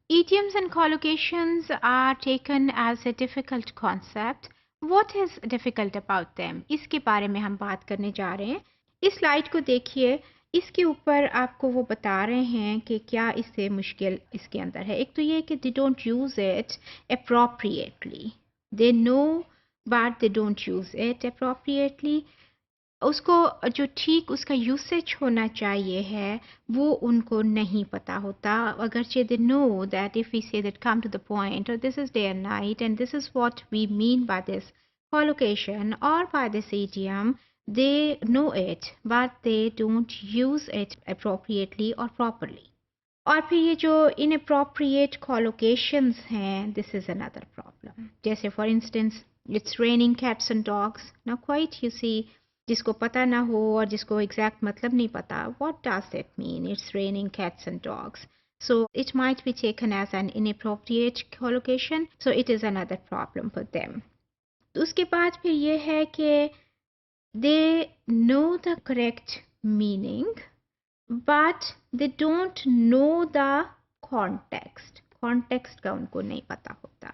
Idioms and collocations are taken as a difficult concept. What is difficult about them? इसके बारे में हम बात करने जा रहे हैं. इस स्लाइड को देखिए. इसके ऊपर आपको वो बता रहे हैं कि क्या इससे मुश्किल इसके अंदर है. एक तो ये कि they don't use it appropriately. They know but they don't use it appropriately. उसको जो ठीक उसका यूसेज होना चाहिए है वो उनको नहीं पता होता. अगरचे they know that if we say that come to the point और this is day and night and this is what we mean by this collocation or by this idiom, they know it but they don't use it appropriately or properly. और फिर ये जो inappropriate collocations हैं, this is another problem. जैसे for instance, it's raining cats and dogs. Now quite you see, जिसको पता ना हो और जिसको exact मतलब नहीं पता, what does it mean? It's raining cats and dogs. So it might be taken as an inappropriate collocation. So it is another problem for them. तो उसके बाद फिर ये है कि they know the correct meaning, but they don't know the context. Context का उनको नहीं पता होता.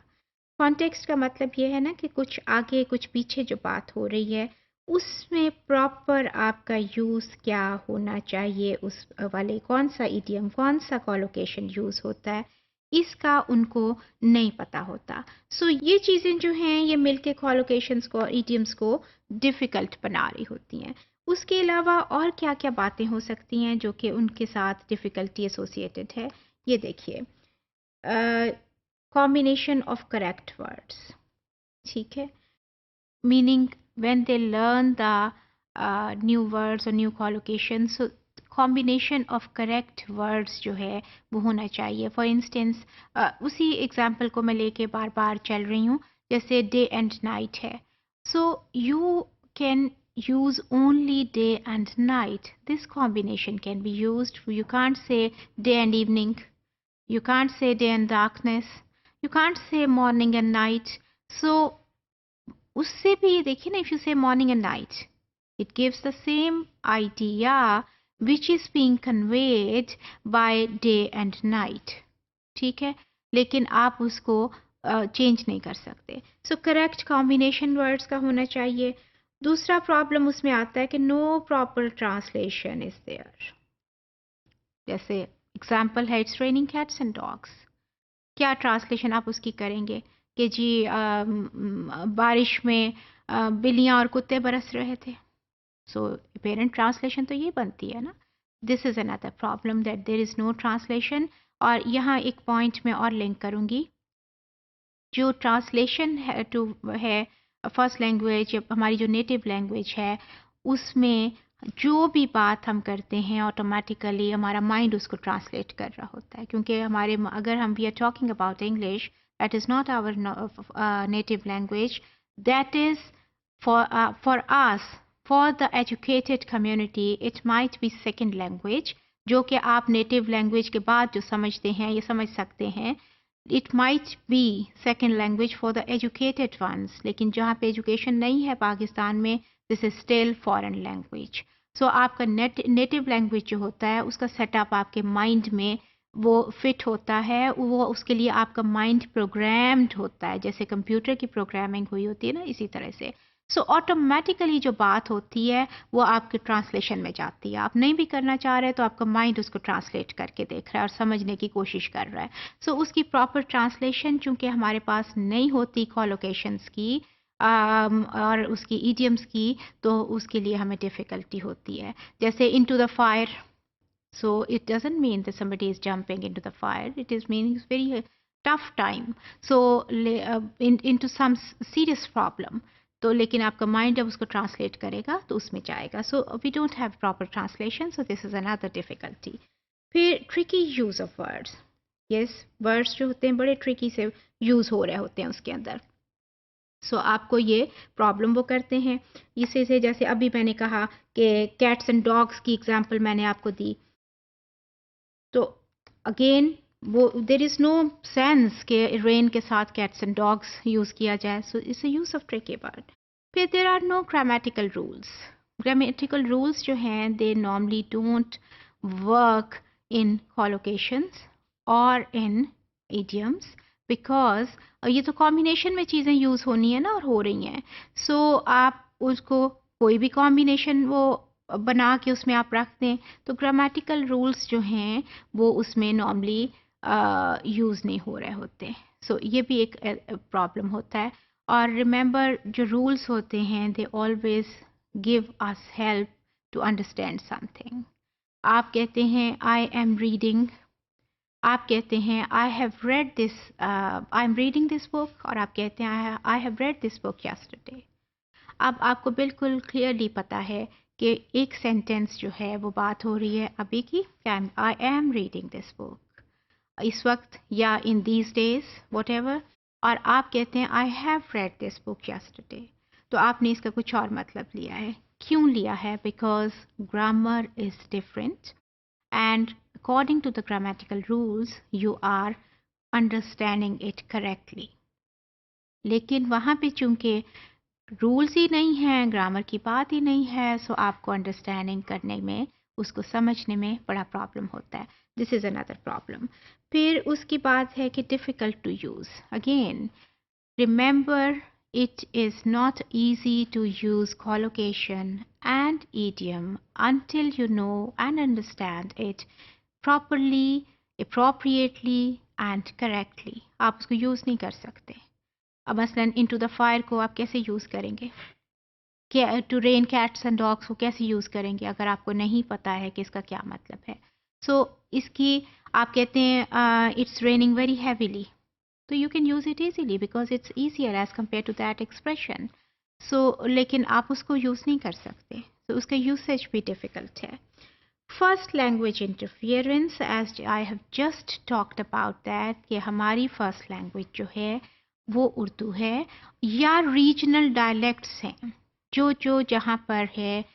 Context का मतलब ये है ना कि कुछ आगे कुछ पीछे जो बात हो रही है उसमें प्रॉपर आपका यूज़ क्या होना चाहिए, उस वाले कौन सा इडियम कौन सा कॉलोकेशन यूज़ होता है, इसका उनको नहीं पता होता. सो ये चीज़ें जो हैं ये मिलके कॉलोकेशंस को इडियम्स को डिफ़िकल्ट बना रही होती हैं. उसके अलावा और क्या क्या बातें हो सकती हैं जो कि उनके साथ डिफ़िकल्टी एसोसिएटेड है. ये देखिए, कॉम्बिनेशन ऑफ करेक्ट वर्ड्स. ठीक है, meaning when they learn the new words or new collocations, so combination of correct words जो है वो होना चाहिए. For instance, उसी example को मैं लेके बार बार चल रही हूँ. जैसे day and night है, so you can use only day and night. This combination can be used. You can't say day and evening, you can't say day and darkness, you can't say morning and night. So उससे भी देखिए ना, if you say morning and night, it gives the same idea which is being conveyed by day and night. ठीक है, लेकिन आप उसको change नहीं कर सकते. सो करेक्ट कॉम्बिनेशन वर्ड्स का होना चाहिए. दूसरा प्रॉब्लम उसमें आता है कि no proper translation is there. जैसे एग्जाम्पल है, it's raining cats and dogs. क्या ट्रांसलेशन आप उसकी करेंगे कि जी बारिश में बिल्लियाँ और कुत्ते बरस रहे थे. सो पेरेंट ट्रांसलेशन तो ये बनती है ना. This is another problem that there is no translation. और यहाँ एक पॉइंट में और लिंक करूँगी. जो ट्रांसलेशन है टू है फर्स्ट लैंग्वेज, हमारी जो नेटिव लैंग्वेज है, उसमें जो भी बात हम करते हैं ऑटोमेटिकली हमारा माइंड उसको ट्रांसलेट कर रहा होता है. क्योंकि हमारे अगर हम we are talking about English, that is not our native language, that is for us, for the educated community, it might be second language. जो कि आप नेटिव लैंग्वेज के बाद जो समझते हैं ये समझ सकते हैं. It might be second language for the educated ones, लेकिन जहाँ पे एजुकेशन नहीं है पाकिस्तान में, this is still foreign language. So आपका नेटिव लैंग्वेज जो होता है उसका सेटअप आपके माइंड में वो फिट होता है, वो उसके लिए आपका माइंड प्रोग्राम्ड होता है, जैसे कंप्यूटर की प्रोग्रामिंग हुई होती है ना, इसी तरह से. सो ऑटोमेटिकली जो बात होती है वो आपके ट्रांसलेशन में जाती है. आप नहीं भी करना चाह रहे तो आपका माइंड उसको ट्रांसलेट करके देख रहा है और समझने की कोशिश कर रहा है. सो उसकी प्रॉपर ट्रांसलेशन चूंकि हमारे पास नहीं होती कॉलोकेशंस की और उसकी इडियम्स की, तो उसके लिए हमें डिफ़िकल्टी होती है. जैसे into the fire, so it doesn't mean that somebody is jumping into the fire, it is meaning it's very tough time. So into some serious problem. तो लेकिन आपका माइंड जब उसको ट्रांसलेट करेगा तो उसमें जाएगा. So we don't have proper translation, so this is another difficulty. फिर tricky use of words. Yes, words जो होते हैं बड़े ट्रिकी से यूज़ हो रहे होते हैं उसके अंदर. सो आपको ये प्रॉब्लम वो करते हैं. इसी से जैसे अभी मैंने कहा कि कैट्स एंड डॉग्स की एग्जांपल मैंने आपको दी, तो अगेन वो देर इज़ नो सेंस के रेन के साथ कैट्स एंड डॉग्स यूज़ किया जाए. So it's a use of tricky word. फिर there are no grammatical rules. Grammatical rules जो हैं they normally don't work in collocations और इन idioms because ये तो कॉम्बिनेशन में चीज़ें यूज़ होनी है ना और हो रही हैं. So आप उसको कोई भी कॉम्बिनेशन वो बना के उसमें आप रख दें तो ग्रामेटिकल रूल्स जो हैं वो उसमें नॉर्मली यूज़ नहीं हो रहे होते. सो ये भी एक प्रॉब्लम होता है. और रिमेंबर जो रूल्स होते हैं they always give us help to understand something. आप कहते हैं आई एम रीडिंग, आप कहते हैं I have read this, I am reading this book, और आप कहते हैं I have read this book yesterday. अब आपको बिल्कुल क्लियरली पता है कि एक सेंटेंस जो है वो बात हो रही है अभी की, आई एम रीडिंग दिस बुक इस वक्त या in these days what ever, और आप कहते हैं I have read this book yesterday. तो आपने इसका कुछ और मतलब लिया है. क्यों लिया है? Because grammar is different and according to the grammatical rules you are understanding it correctly. लेकिन वहाँ पे चूंकि रूल्स ही नहीं हैं, ग्रामर की बात ही नहीं है, सो आपको अंडरस्टैंडिंग करने में, उसको समझने में बड़ा प्रॉब्लम होता है. This is another problem. फिर उसकी बात है कि difficult to use. Again remember it is not easy to use collocation and idiom until you know and understand it properly, appropriately and correctly. आप उसको यूज़ नहीं कर सकते. अब मसलन इनटू द फायर को आप कैसे यूज़ करेंगे? To rain cats and dogs को कैसे यूज़ करेंगे अगर आपको नहीं पता है कि इसका क्या मतलब है? सो इसकी आप कहते हैं इट्स रेनिंग वेरी हैवीली, तो you can use it easily because it's easier as compared to that expression. So लेकिन आप उसको यूज़ नहीं कर सकते, तो उसका यूसेज भी डिफ़िकल्ट है. First language interference, as I have just talked about that, कि हमारी फर्स्ट लैंग्वेज जो है वो उर्दू है या रीजनल डायलेक्ट्स हैं, जो जहाँ पर है,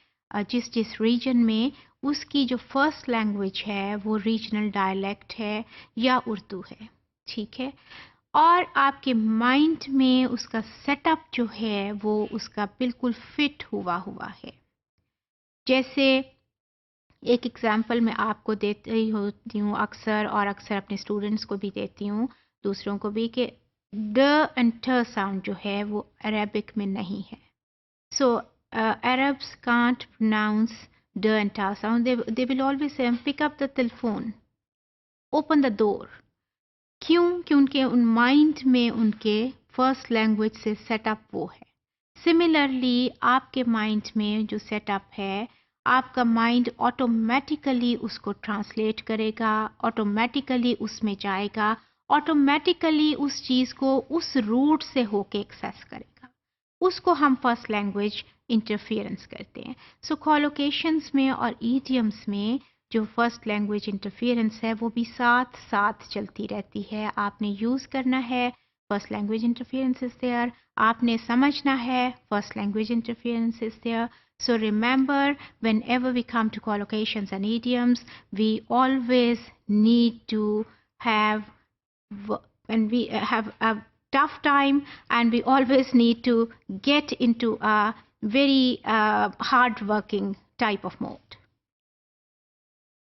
जिस जिस रीजन में उसकी जो फर्स्ट लैंग्वेज है वो रीजनल डायलेक्ट है या उर्दू है. ठीक है. और आपके माइंड में उसका सेटअप जो है वो उसका बिल्कुल फिट हुआ है. जैसे एक एग्जांपल मैं आपको देती होती हूँ अक्सर, और अक्सर अपने स्टूडेंट्स को भी देती हूँ, दूसरों को भी, कि ड एंड ट साउंड जो है वो अरेबिक में नहीं है. So Arabs can't pronounce D and T sound. They will always say pick up the telephone, open the door. क्यों? कि उनके उन माइंड में उनके फर्स्ट लैंग्वेज से सेटअप वो है. सिमिलरली आपके माइंड में जो सेटअप है, आपका माइंड ऑटोमेटिकली उसको ट्रांसलेट करेगा, ऑटोमेटिकली उसमें जाएगा, ऑटोमेटिकली उस चीज़ को उस रूट से होके एक्सेस करेगा. उसको हम फर्स्ट लैंग्वेज इंटरफियरेंस कहते हैं. सो कॉलोकेशंस में और ईडियम्स में जो फर्स्ट लैंग्वेज इंटरफियरेंस है वो भी साथ साथ चलती रहती है. आपने यूज़ करना है, first language interference is there. आपने समझना है, first language interference is there. So remember, whenever we come to collocations and idioms, we always need to have, when we have a tough time, and we always need to get into a very hard working type of mode.